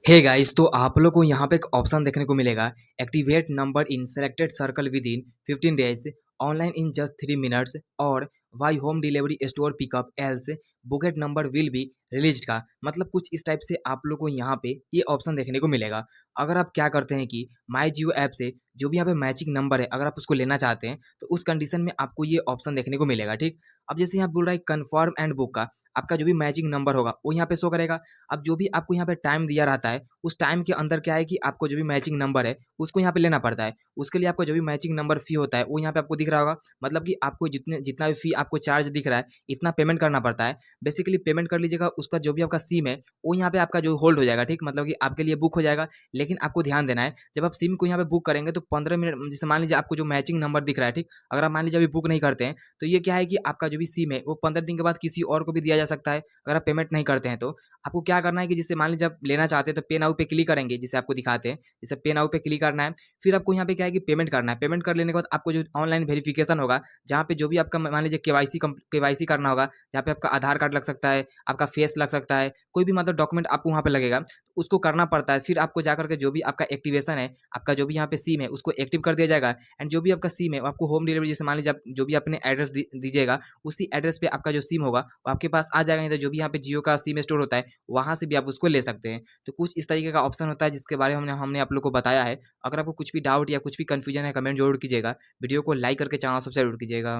Hey guys, तो आप लोग को यहाँ पे एक ऑप्शन देखने को मिलेगा। Activate number in selected circle within 15 डेज, ऑनलाइन इन जस्ट 3 मिनट्स और via home delivery store pickup else booked number will be released का मतलब कुछ इस टाइप से आप लोग को यहाँ पे ये ऑप्शन देखने को मिलेगा। अगर आप क्या करते हैं कि माई जियो ऐप से जो भी यहाँ पे मैचिंग नंबर है, अगर आप उसको लेना चाहते हैं तो उस कंडीशन में आपको ये ऑप्शन देखने को मिलेगा। ठीक, अब जैसे यहाँ बोल रहा है कन्फर्म एंड बुक का, आपका जो भी मैचिंग नंबर होगा वो यहाँ पे शो करेगा। अब जो भी आपको यहाँ पे टाइम दिया रहता है उस टाइम के अंदर क्या है कि आपको जो भी मैचिंग नंबर है उसको यहाँ पे लेना पड़ता है। उसके लिए आपको जो भी मैचिंग नंबर फी होता है वो यहाँ पे आपको दिख रहा होगा। मतलब कि आपको जितना भी फी आपको चार्ज दिख रहा है इतना पेमेंट करना पड़ता है। बेसिकली पेमेंट कर लीजिएगा, उसका जो भी आपका सिम है वो यहाँ पे आपका जो होल्ड हो जाएगा। ठीक, मतलब कि आपके लिए बुक हो जाएगा। लेकिन आपको ध्यान देना है, जब आप सिम को यहाँ पे बुक करेंगे तो 15 मिनट, जैसे मान लीजिए आपको जो मैचिंग नंबर दिख रहा है, ठीक, अगर आप मान लीजिए अभी बुक नहीं करते हैं तो ये क्या है कि आपका जो भी सिम है वो 15 दिन के बाद किसी और को भी दिया जा सकता है अगर आप पेमेंट नहीं करते हैं तो। आपको क्या करना है कि जैसे मान लीजिए आप लेना चाहते हैं तो पे नाउ पे क्लिक करेंगे, जैसे आपको दिखाते हैं, जैसे पे नाउ पे क्लिक करना है। फिर आपको यहाँ पे क्या है कि पेमेंट करना है। पेमेंट कर लेने के बाद आपको जो ऑनलाइन वेरिफिकेशन होगा, जहाँ पे जो भी आपका मान लीजिए केवाईसी करना होगा, जहाँ पे आपका आधार कार्ड लग सकता है, आपका फेस लग सकता है, कोई भी मतलब डॉक्यूमेंट आपको वहाँ पे लगेगा, उसको करना पड़ता है। फिर आपको जाकर के जो भी आपका एक्टिवेशन है, आपका जो भी यहाँ पे सिम है उसको एक्टिव कर दिया जाएगा। एंड जो भी आपका सिम है वो आपको होम डिलीवरी, जैसे मान लीजिए आप जो भी अपने एड्रेस दीजिएगा उसी एड्रेस पे आपका जो सिम होगा वो आपके पास आ जाएगा। नहीं तो जो भी यहाँ पे जियो का सिम स्टोर होता है वहाँ से भी आप उसको ले सकते हैं। तो कुछ इस तरीके का ऑप्शन होता है जिसके बारे में हमने आप लोग को बताया है। अगर आपको कुछ भी डाउट या कुछ भी कन्फ्यूजन है कमेंट जरूर कीजिएगा। वीडियो को लाइक करके चैनल सब्सक्राइब जरूर कीजिएगा।